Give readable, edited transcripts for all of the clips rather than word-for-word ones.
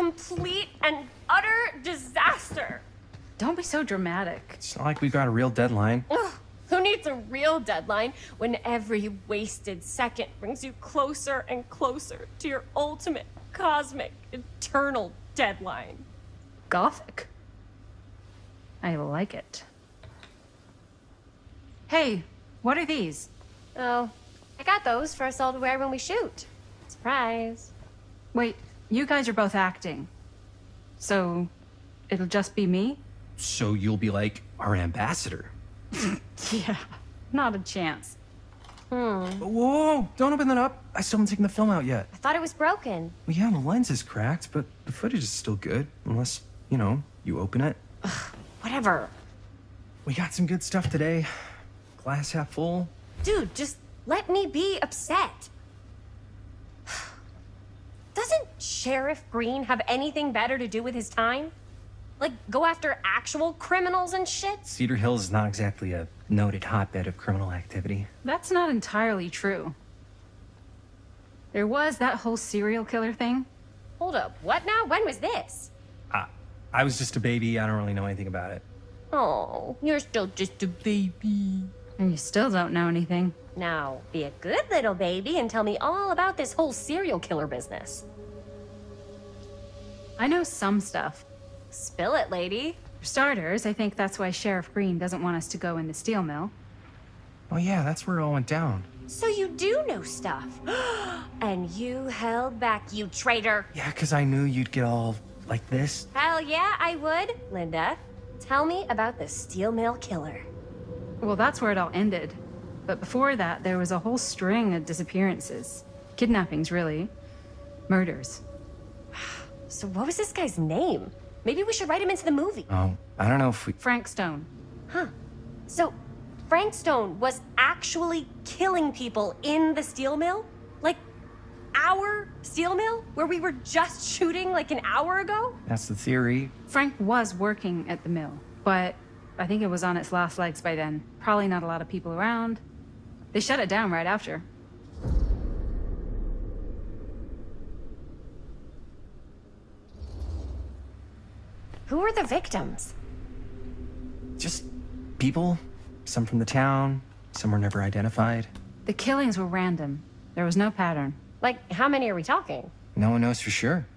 complete and utter disaster. Don't be so dramatic. It's not like we've got a real deadline. Ugh, who needs a real deadline when every wasted second brings you closer and closer to your ultimate, cosmic, eternal deadline? Gothic. I like it. Hey, what are these? Oh, I got those for us all to wear when we shoot. Surprise. Wait, you guys are both acting. So, it'll just be me? So you'll be like our ambassador. Yeah, not a chance. Whoa, don't open that up. I still haven't taken the film out yet. I thought it was broken. Well, yeah, the lens is cracked, but the footage is still good. Unless, you open it. Whatever. We got some good stuff today. Glass half full. Dude, just let me be upset. Doesn't Sheriff Green have anything better to do with his time? Like, go after actual criminals and shit? Cedar Hills is not exactly a noted hotbed of criminal activity. That's not entirely true. There was that whole serial killer thing. Hold up, what now? When was this? I was just a baby. I don't really know anything about it. Oh, you're still just a baby. And you still don't know anything. Now, be a good little baby and tell me all about this whole serial killer business. I know some stuff. Spill it, lady. For starters, I think that's why Sheriff Green doesn't want us to go in the steel mill. Oh yeah, that's where it all went down. So you do know stuff. And you held back, you traitor. Yeah, because I knew you'd get all like this. Hell yeah, I would. Linda, tell me about the steel mill killer. Well, that's where it all ended. But before that, there was a whole string of disappearances. Kidnappings, really. Murders. So what was this guy's name? Maybe we should write him into the movie. Oh, I don't know if we... Frank Stone. Huh. So, Frank Stone was actually killing people in the steel mill? Like, our steel mill? Where we were just shooting like an hour ago? That's the theory. Frank was working at the mill, but I think it was on its last legs by then. Probably not a lot of people around. They shut it down right after. Who were the victims? Just people. Some from the town. Some were never identified. The killings were random. There was no pattern. Like, how many are we talking? No one knows for sure.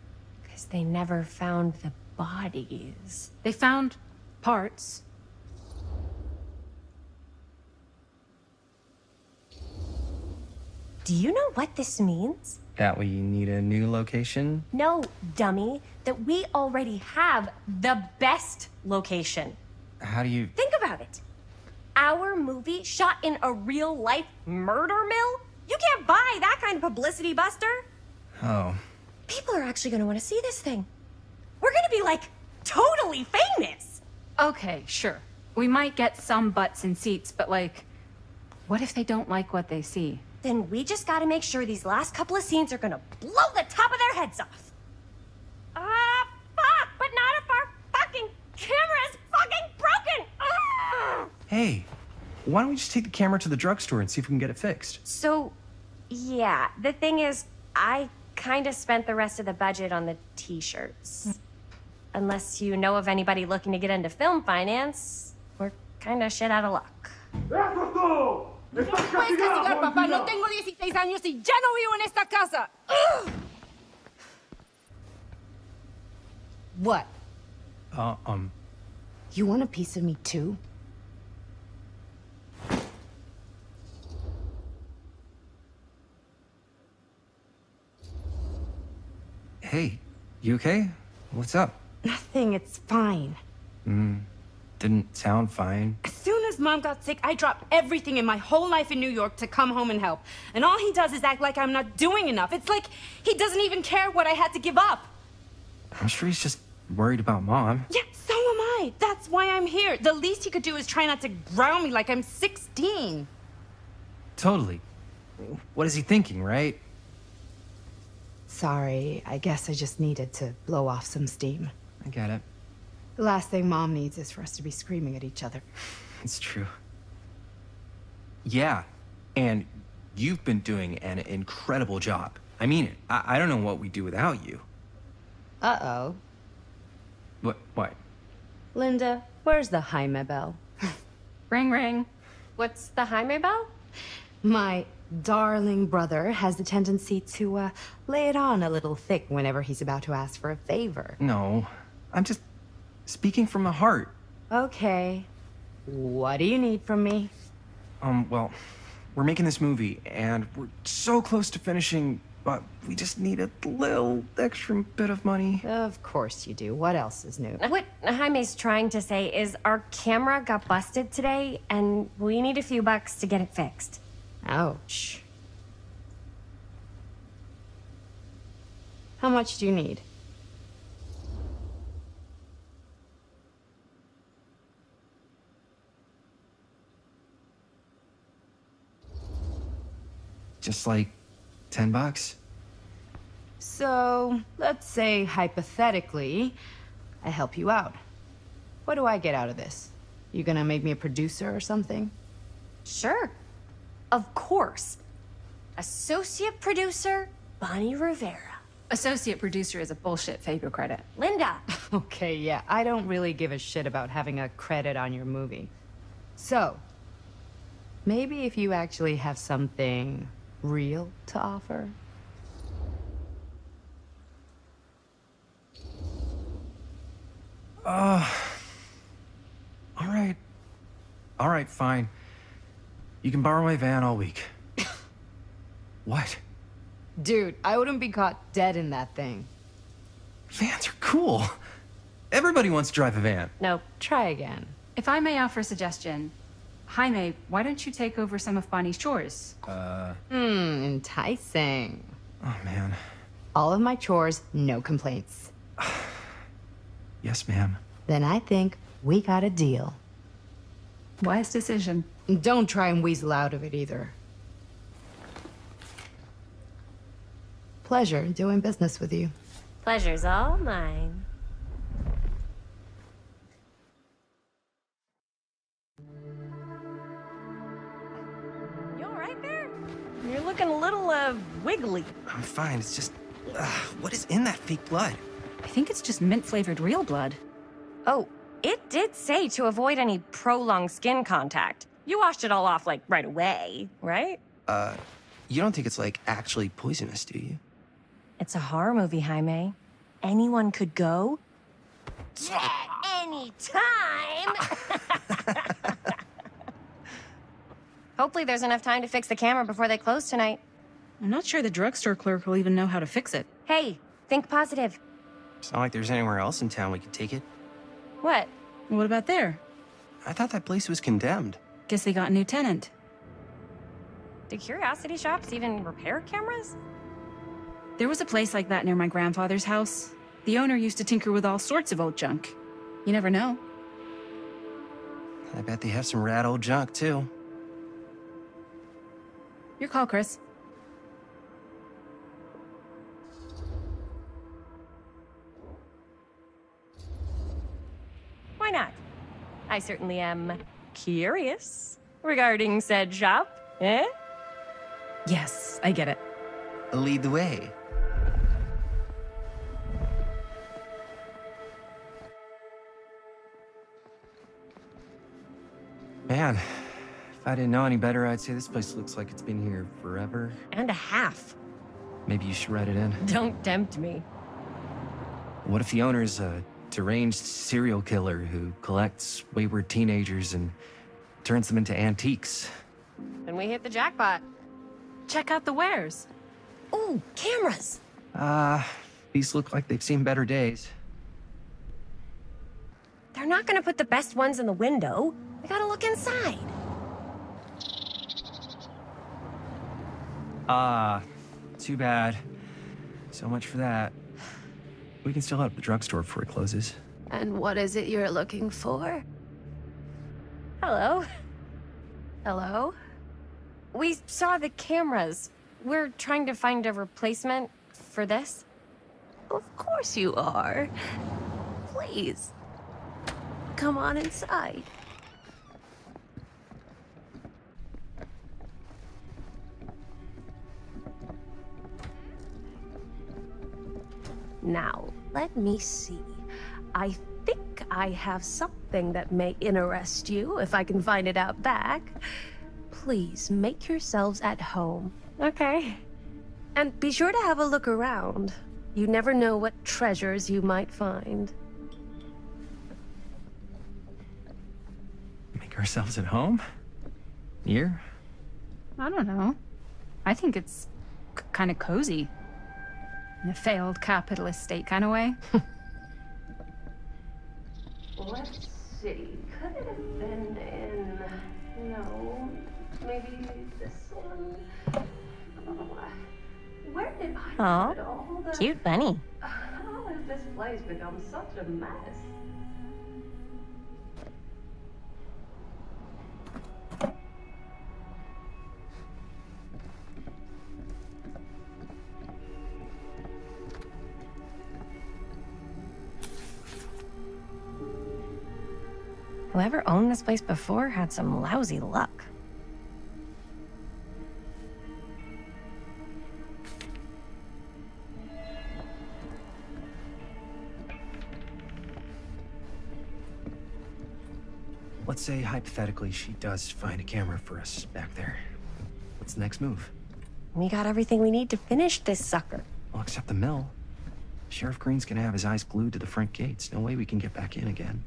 Because they never found the bodies. They found parts. Do you know what this means? That we need a new location? No, dummy. That we already have the best location. How do you... Think about it. Our movie shot in a real-life murder mill? You can't buy that kind of publicity, Buster. Oh. People are actually gonna want to see this thing. We're gonna be, like, totally famous. Okay, sure. We might get some butts in seats, but like, what if they don't like what they see? Then we just gotta make sure these last couple of scenes are gonna blow the top of their heads off. Fuck, but not if our fucking camera is fucking broken! Hey, why don't we just take the camera to the drugstore and see if we can get it fixed? So, yeah, the thing is, I kinda spent the rest of the budget on the t-shirts. Unless you know of anybody looking to get into film finance, we're kinda shit out of luck. ¡Eso es todo! No me puedes castigar, papá. No tengo 16 años y ya no vivo en esta casa. Ugh. What? You want a piece of me too? Hey, you okay? What's up? Nothing, it's fine. Didn't sound fine. As soon as Mom got sick, I dropped everything in my whole life in New York to come home and help. And all he does is act like I'm not doing enough. It's like he doesn't even care what I had to give up. I'm sure he's just worried about Mom. Yeah, so am I. That's why I'm here. The least he could do is try not to ground me like I'm 16. Totally. What is he thinking, right? Sorry, I guess I just needed to blow off some steam. I get it. The last thing Mom needs is for us to be screaming at each other. It's true. Yeah, and you've been doing an incredible job. I mean it. I don't know what we'd do without you. Uh-oh. What? Linda, where's the Jaime bell? Ring, ring. What's the Jaime bell? My darling brother has the tendency to, lay it on a little thick whenever he's about to ask for a favor. No, I'm just speaking from the heart. Okay. What do you need from me? Well, we're making this movie, and we're so close to finishing, but we just need a little extra bit of money. Of course you do. What else is new? What Jaime's trying to say is our camera got busted today, and we need a few bucks to get it fixed. Ouch. How much do you need? Just like $10. So, let's say hypothetically, I help you out. What do I get out of this? You gonna make me a producer or something? Sure. Of course. Associate producer, Bonnie Rivera. Associate producer is a bullshit Fago credit. Linda. Okay, yeah, I don't really give a shit about having a credit on your movie. So, maybe if you actually have something real to offer? All right, fine. You can borrow my van all week. What? Dude, I wouldn't be caught dead in that thing. Vans are cool. Everybody wants to drive a van. No. Try again. If I may offer a suggestion, Jaime, why don't you take over some of Bonnie's chores? Enticing. Oh, man. All of my chores, no complaints. Yes, ma'am. Then I think we got a deal. Wise decision. Don't try and weasel out of it either. Pleasure doing business with you. Pleasure's all mine. You all right there? You're looking a little, wiggly. I'm fine. It's just, what is in that fake blood? I think it's just mint-flavored real blood. Oh, it did say to avoid any prolonged skin contact. You washed it all off, like, right away, right? You don't think it's, like, actually poisonous, do you? It's a horror movie, Jaime. Anyone could go. Yeah, anytime! Hopefully there's enough time to fix the camera before they close tonight. I'm not sure the drugstore clerk will even know how to fix it. Hey, think positive. It's not like there's anywhere else in town we could take it. What? What about there? I thought that place was condemned. Guess they got a new tenant. Do curiosity shops even repair cameras? There was a place like that near my grandfather's house. The owner used to tinker with all sorts of old junk. You never know. I bet they have some rad old junk, too. Your call, Chris. Why not? I certainly am curious regarding said shop, eh? Yes, I get it. Lead the way. Man, if I didn't know any better, I'd say this place looks like it's been here forever. And a half. Maybe you should write it in. Don't tempt me. What if the owner's a deranged serial killer who collects wayward teenagers and turns them into antiques? Then we hit the jackpot. Check out the wares. Ooh, cameras! These look like they've seen better days. They're not gonna put the best ones in the window. We gotta look inside. Too bad. So much for that. We can still hit up the drugstore before it closes. And what is it you're looking for? Hello. Hello? We saw the cameras. We're trying to find a replacement for this. Of course you are. Please. Come on inside. Now, Let me see. I think I have something that may interest you, if I can find it out back. Please make yourselves at home. Okay. And be sure to have a look around. You never know what treasures you might find. Make ourselves at home? Here? I don't know. I think it's kind of cozy. In a failed capitalist state kind of way. Let's see. Could it have been in... No. Maybe this one? Oh, where did I Aw, put all the... cute bunny. How has this place become such a mess? Whoever owned this place before had some lousy luck. Let's say, hypothetically, she does find a camera for us back there. What's the next move? We got everything we need to finish this sucker. Well, except the mill. Sheriff Green's gonna have his eyes glued to the front gates. No way we can get back in again.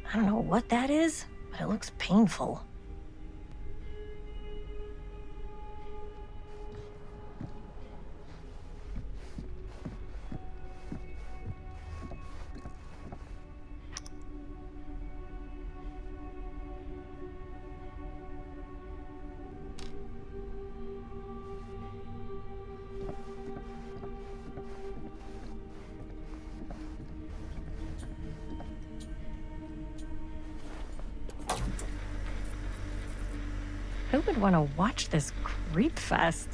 I don't know what that is, but it looks painful. Who would want to watch this creep fest?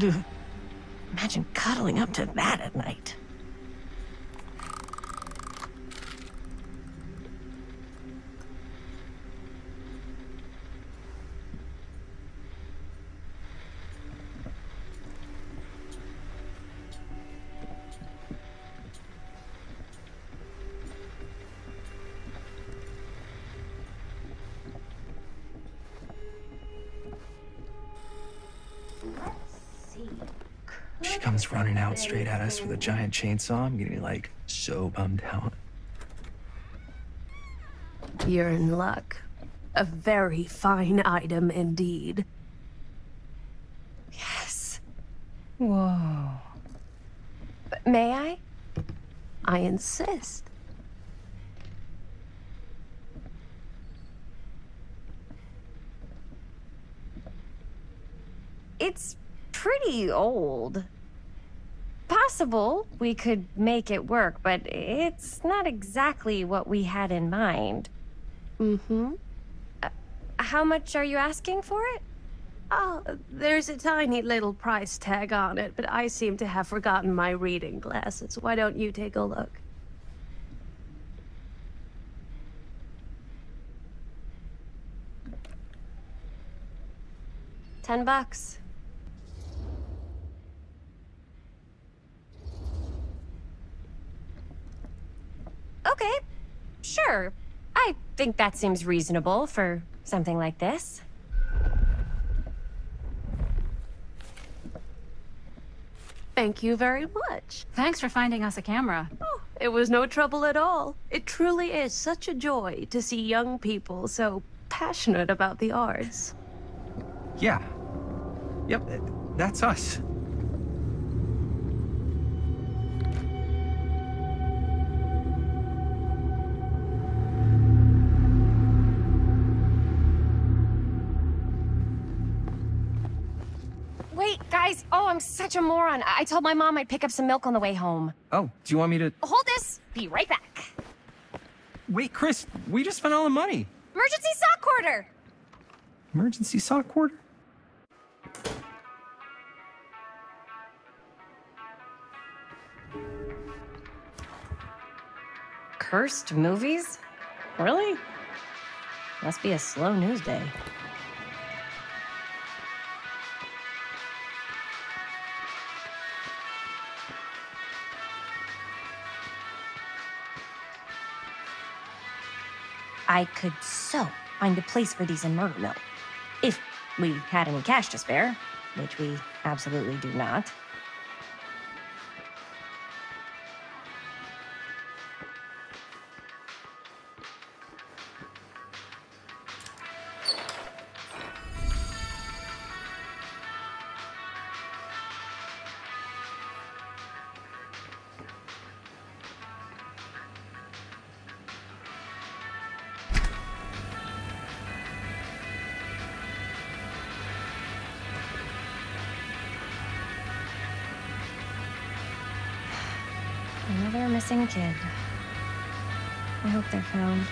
Ugh. Imagine cuddling up to that at night. She comes running out straight at us with a giant chainsaw. I'm getting like so bummed out. You're in luck. A very fine item indeed. Yes. Whoa. But may I? I insist. It's pretty old. Possible we could make it work, but it's not exactly what we had in mind. Mm-hmm. How much are you asking for it? Oh, there's a tiny little price tag on it, but I seem to have forgotten my reading glasses. Why don't you take a look? $10. Sure. I think that seems reasonable for something like this. Thank you very much. Thanks for finding us a camera. Oh, it was no trouble at all. It truly is such a joy to see young people so passionate about the arts. Yeah. Yep, that's us. Wait, guys. Oh, I'm such a moron. I told my mom I'd pick up some milk on the way home. Oh, do you want me to... Hold this. Be right back. Wait, Chris, we just spent all the money. Emergency sock quarter. Emergency sock quarter? Cursed movies? Really? Must be a slow news day. I could so find a place for these in Murder Mill. If we had any cash to spare, which we absolutely do not. Another missing kid. I hope they're found.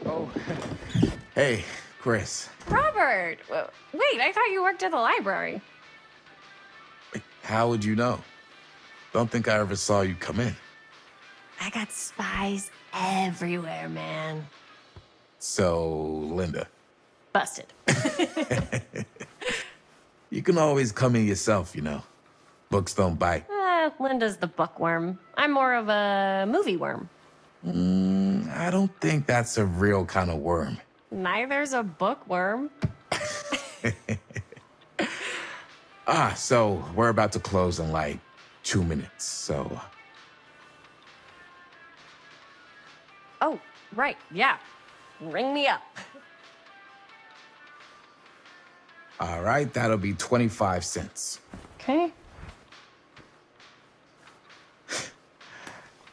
Oh. Hey, Chris. Robert! Wait, I thought you worked at the library. How would you know? Don't think I ever saw you come in. I got spies everywhere, man. So, Linda. Busted. You can always come in yourself, you know. Books don't bite. Linda's the bookworm. I'm more of a movie worm. I don't think that's a real kind of worm. Neither's a bookworm. So we're about to close in like 2 minutes. So Oh, right, yeah. Ring me up. All right, that'll be 25 cents. Okay.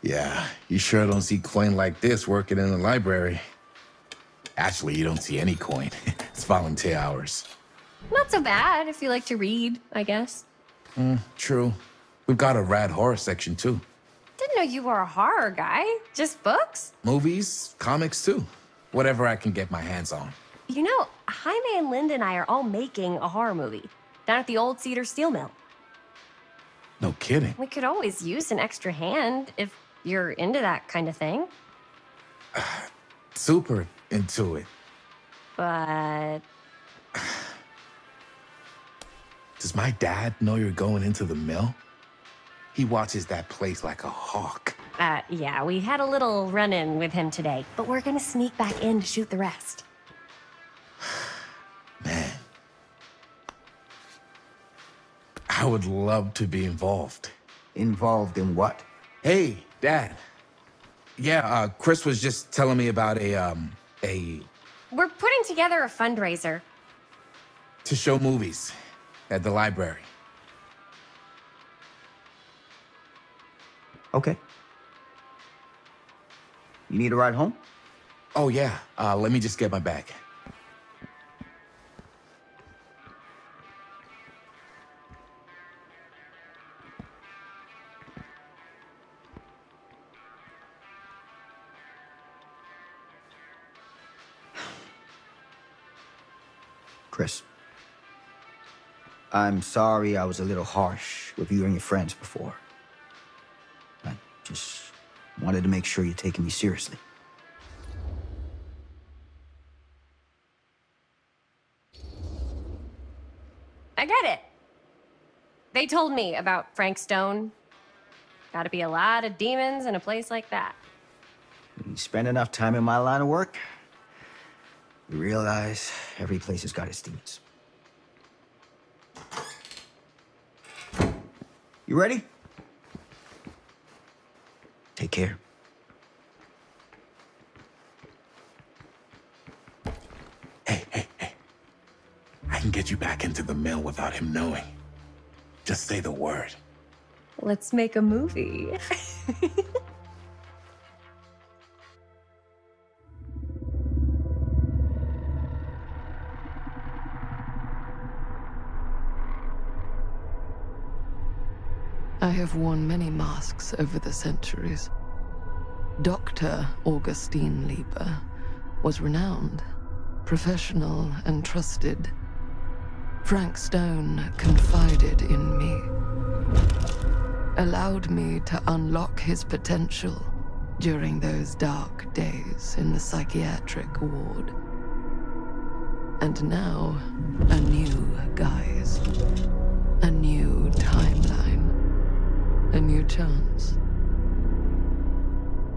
Yeah, you sure don't see coin like this working in the library. Actually, you don't see any coin. It's volunteer hours. Not so bad if you like to read, I guess. True. We've got a rad horror section, too. Didn't know you were a horror guy. Just books? Movies, comics, too. Whatever I can get my hands on. You know, Jaime and Linda and I are all making a horror movie down at the old Cedar Steel Mill. No kidding. We could always use an extra hand if you're into that kind of thing. Super into it. But Does my dad know you're going into the mill? He watches that place like a hawk. Yeah, we had a little run-in with him today, but we're gonna sneak back in to shoot the rest. Man. I would love to be involved. Involved in what? Hey, Dad. Yeah, Chris was just telling me about a We're putting together a fundraiser. to show movies at the library. Okay. You need a ride home? Oh, yeah. Let me just get my bag. Chris. I'm sorry I was a little harsh with you and your friends before. I just wanted to make sure you're taking me seriously. I get it. They told me about Frank Stone. Gotta be a lot of demons in a place like that. When you spend enough time in my line of work, you realize every place has got its demons. You ready? Take care. Hey. I can get you back into the mill without him knowing. Just say the word. Let's make a movie. I have worn many masks over the centuries. Dr. Augustine Lieber was renowned, professional, and trusted. Frank Stone confided in me, allowed me to unlock his potential during those dark days in the psychiatric ward. And now, a new guise, a new timeline. A new chance.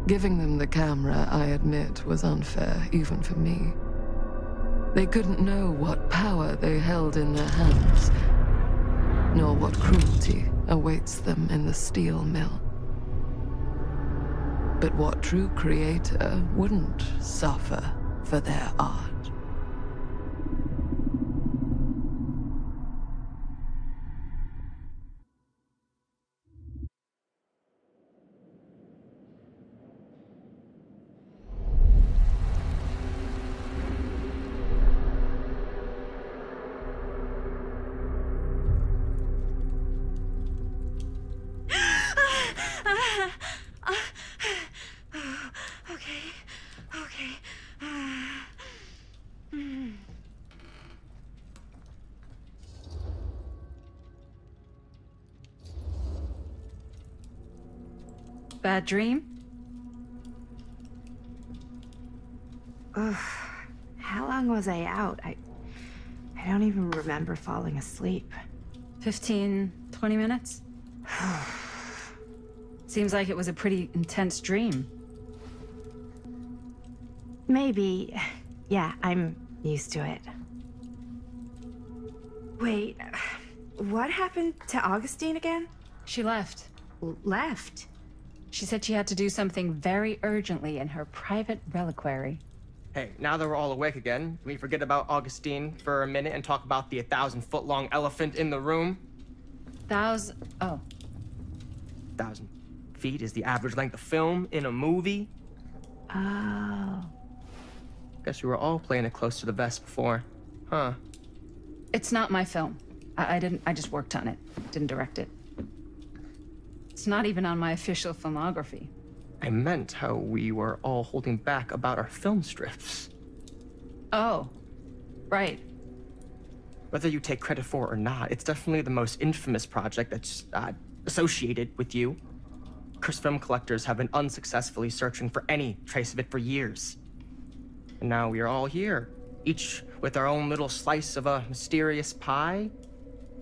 Giving them the camera, I admit, was unfair, even for me. They couldn't know what power they held in their hands, nor what cruelty awaits them in the steel mill. But what true creator wouldn't suffer for their art? Bad dream? Ugh. How long was I out? I don't even remember falling asleep. 15, 20 minutes? Seems like it was a pretty intense dream. Maybe. Yeah, I'm used to it. Wait, what happened to Augustine again? She left. Left? She said she had to do something very urgently in her private reliquary. Hey, now that we're all awake again, can we forget about Augustine for a minute and talk about the 1,000-foot-long elephant in the room? Oh. 1,000 feet is the average length of film in a movie. Oh. Guess we were all playing it close to the vest before, huh? It's not my film. I just worked on it. Didn't direct it. It's not even on my official filmography. I meant how we were all holding back about our film strips. Oh, right. Whether you take credit for it or not, it's definitely the most infamous project that's associated with you. Cursed film collectors have been unsuccessfully searching for any trace of it for years. And now we are all here, each with our own little slice of a mysterious pie.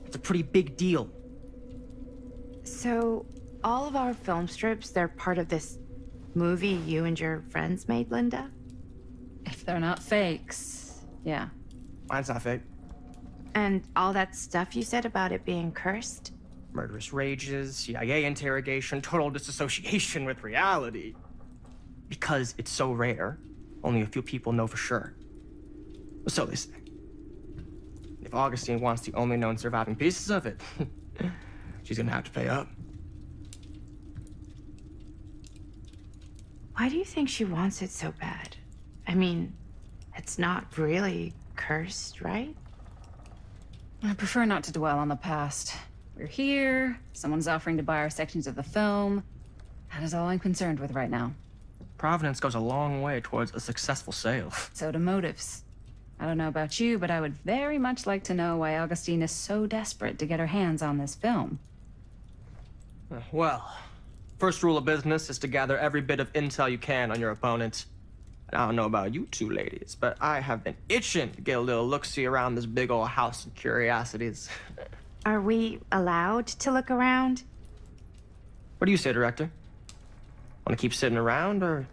It's a pretty big deal. So, all of our film strips, they're part of this movie you and your friends made, Linda? If they're not fakes, yeah. Mine's not fake. And all that stuff you said about it being cursed? Murderous rages, CIA interrogation, total disassociation with reality. Because it's so rare, only a few people know for sure. So they say. If Augustine wants the only known surviving pieces of it, she's gonna have to pay up. Why do you think she wants it so bad? I mean, it's not really cursed, right? I prefer not to dwell on the past. We're here, someone's offering to buy our sections of the film. That is all I'm concerned with right now. Providence goes a long way towards a successful sale. So do motives. I don't know about you, but I would very much like to know why Augustine is so desperate to get her hands on this film. Well, first rule of business is to gather every bit of intel you can on your opponent. And I don't know about you two ladies, but I have been itching to get a little look-see around this big old house of curiosities. Are we allowed to look around? What do you say, director? Want to keep sitting around, or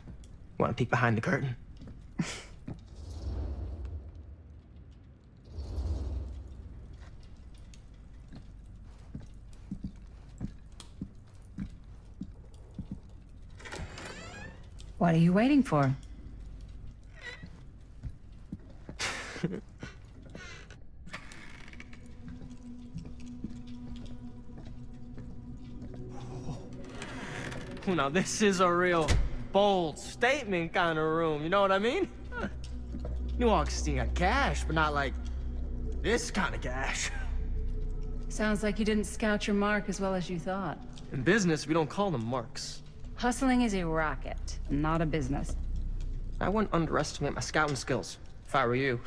want to peek behind the curtain? What are you waiting for? Now this is a real bold statement kind of room, you know what I mean? New Augustine got cash, but not like this kind of cash. Sounds like you didn't scout your mark as well as you thought. In business, we don't call them marks. Hustling is a racket, not a business. I wouldn't underestimate my scouting skills, if I were you.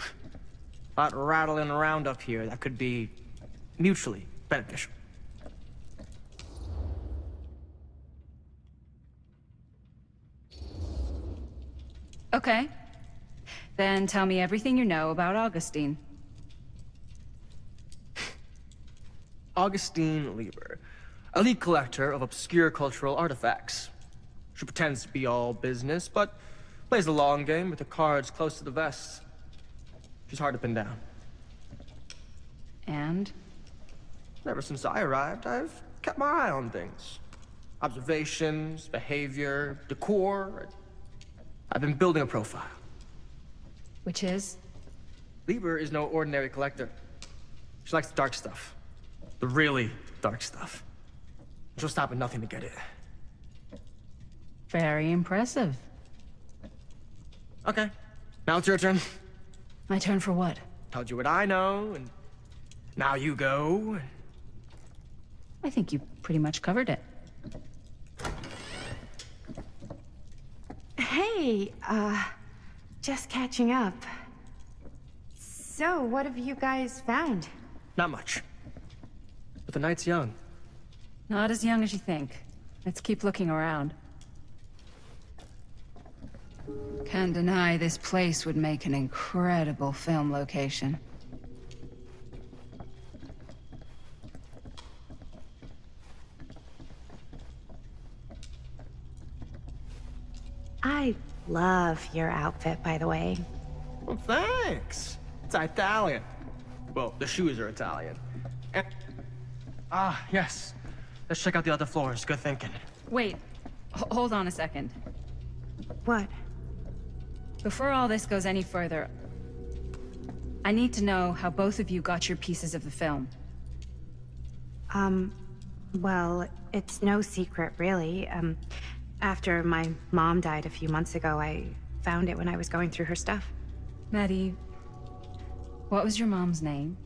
A lot rattling around up here that could be mutually beneficial. Okay. Then tell me everything you know about Augustine. Augustine Lieber, elite collector of obscure cultural artifacts. She pretends to be all business, but plays the long game with the cards close to the vest. She's hard to pin down. And? Ever since I arrived, I've kept my eye on things. Observations, behavior, decor. I've been building a profile. Which is? Lieber is no ordinary collector. She likes the dark stuff. The really dark stuff. She'll stop at nothing to get it. Very impressive. Okay, now it's your turn. My turn for what? Told you what I know, and now you go. I think you pretty much covered it. Hey, just catching up. So, what have you guys found? Not much. But the night's young. Not as young as you think. Let's keep looking around. Can't deny this place would make an incredible film location. I love your outfit, by the way. Well, thanks. It's Italian. Well, the shoes are Italian. And... yes. Let's check out the other floors. Good thinking. Wait, Hold on a second. What? Before all this goes any further, I need to know how both of you got your pieces of the film. Well, it's no secret, really. After my mom died a few months ago, I found it when I was going through her stuff. Maddie, what was your mom's name?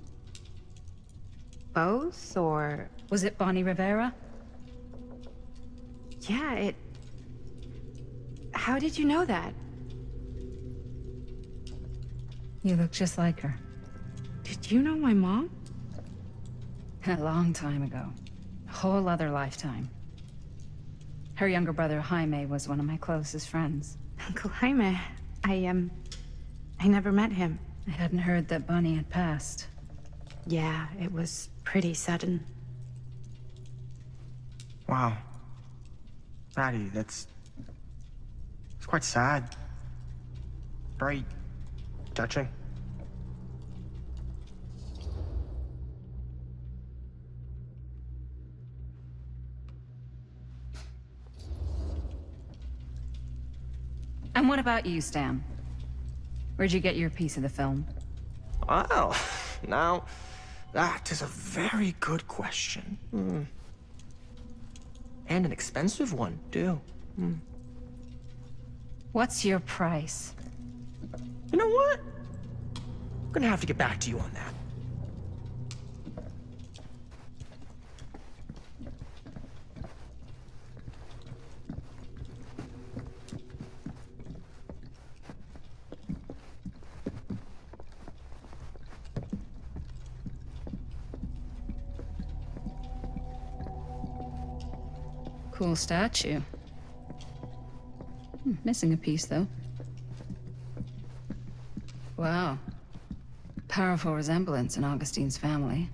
Both, or... Was it Bonnie Rivera? Yeah, How did you know that? You look just like her. Did you know my mom? A long time ago. A whole other lifetime. Her younger brother, Jaime, was one of my closest friends. Uncle Jaime. I never met him. I hadn't heard that Bonnie had passed. Yeah, it was pretty sudden. Wow. Maddie, it's quite sad. Very touching. And what about you, Stan? Where'd you get your piece of the film? Well, now, that is a very good question. And an expensive one, too. What's your price? You know what? I'm gonna have to get back to you on that. Cool statue. Missing a piece, though. Wow. Powerful resemblance in Augustine's family.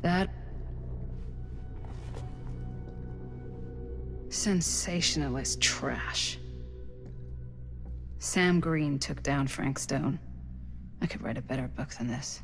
That... sensationalist trash. Sam Green took down Frank Stone. I could write a better book than this.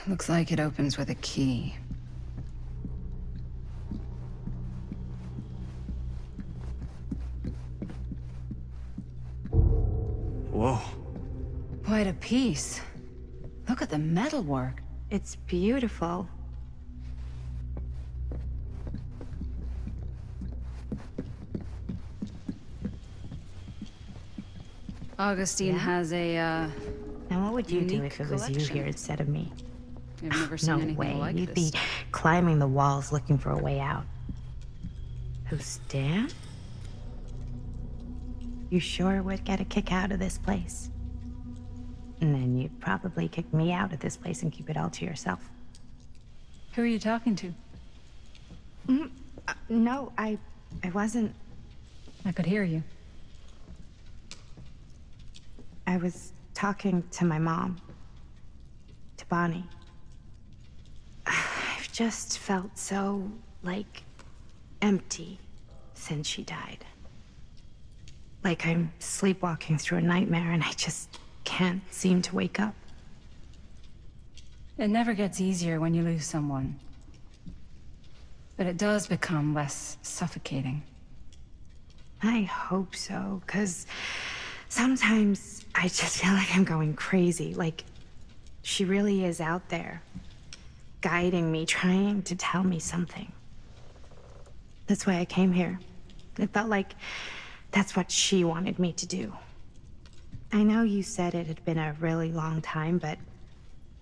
Looks like it opens with a key. Whoa. Quite a piece. Look at the metalwork. It's beautiful. Augustine has a, Now what would you do unique if it was you collection. here instead of me? I've never seen No anything way. like You'd this. be climbing the walls looking for a way out. Who, Stan? You sure would get a kick out of this place. And then you'd probably kick me out of this place and keep it all to yourself. Who are you talking to? No, I wasn't. I could hear you. I was talking to my mom. To Bonnie. I've just felt so, like, empty since she died. Like I'm sleepwalking through a nightmare and I just can't seem to wake up. It never gets easier when you lose someone. But it does become less suffocating. I hope so, because sometimes I just feel like I'm going crazy. Like, she really is out there, guiding me, trying to tell me something. That's why I came here. It felt like that's what she wanted me to do. I know you said it had been a really long time, but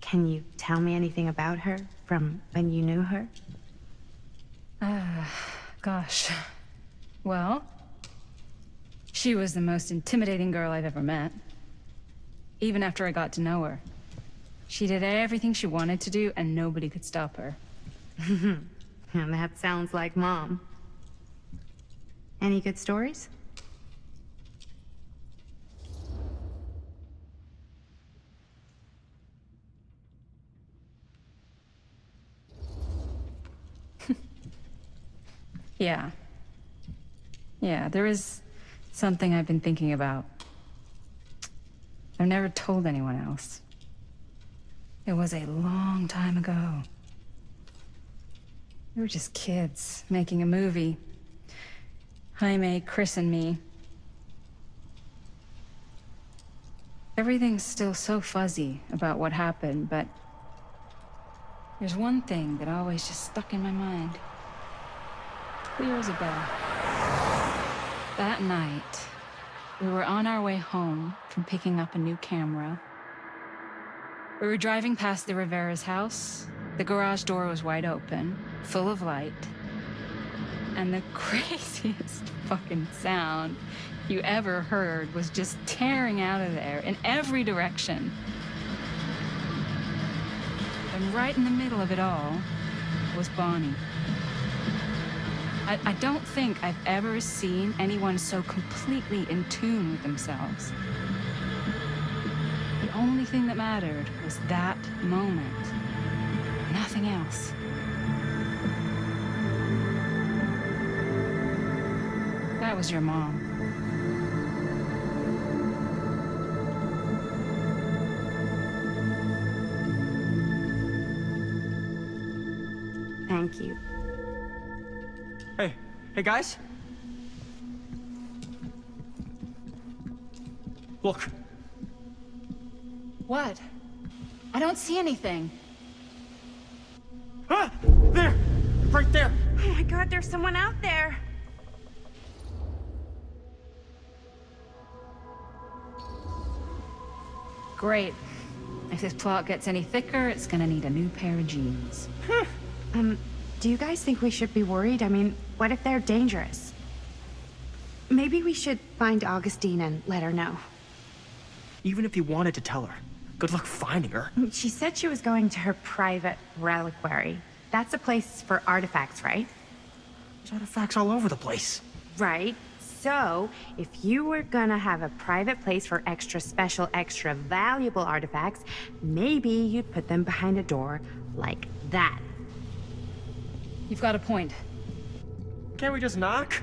can you tell me anything about her from when you knew her? Gosh. Well, she was the most intimidating girl I've ever met. Even after I got to know her. She did everything she wanted to do, and nobody could stop her. And that sounds like Mom. Any good stories? Yeah. Yeah, there is something I've been thinking about. I've never told anyone else. It was a long time ago. We were just kids, making a movie. Jaime, Chris, and me. Everything's still so fuzzy about what happened, but there's one thing that always just stuck in my mind. Clear as a bell. That night, we were on our way home from picking up a new camera. We were driving past the Rivera's house. The garage door was wide open, full of light. And the craziest fucking sound you ever heard was just tearing out of there in every direction. And right in the middle of it all was Bonnie. I don't think I've ever seen anyone so completely in tune with themselves. The only thing that mattered was that moment. Nothing else. That was your mom. Thank you. Hey guys? Look. What? I don't see anything. Ah! There! Right there! Oh my God, there's someone out there! Great. If this plot gets any thicker, it's gonna need a new pair of jeans. Do you guys think we should be worried? I mean, what if they're dangerous? Maybe we should find Augustine and let her know. Even if you wanted to tell her, good luck finding her. She said she was going to her private reliquary. That's a place for artifacts, right? There's artifacts all over the place. Right. So, if you were gonna have a private place for extra special, extra valuable artifacts, maybe you'd put them behind a door like that. You've got a point. Can't we just knock?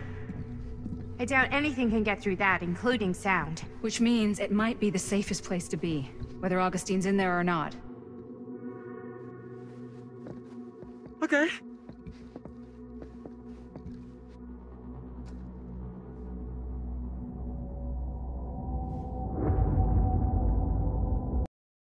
I doubt anything can get through that, including sound. Which means it might be the safest place to be, whether Augustine's in there or not. Okay.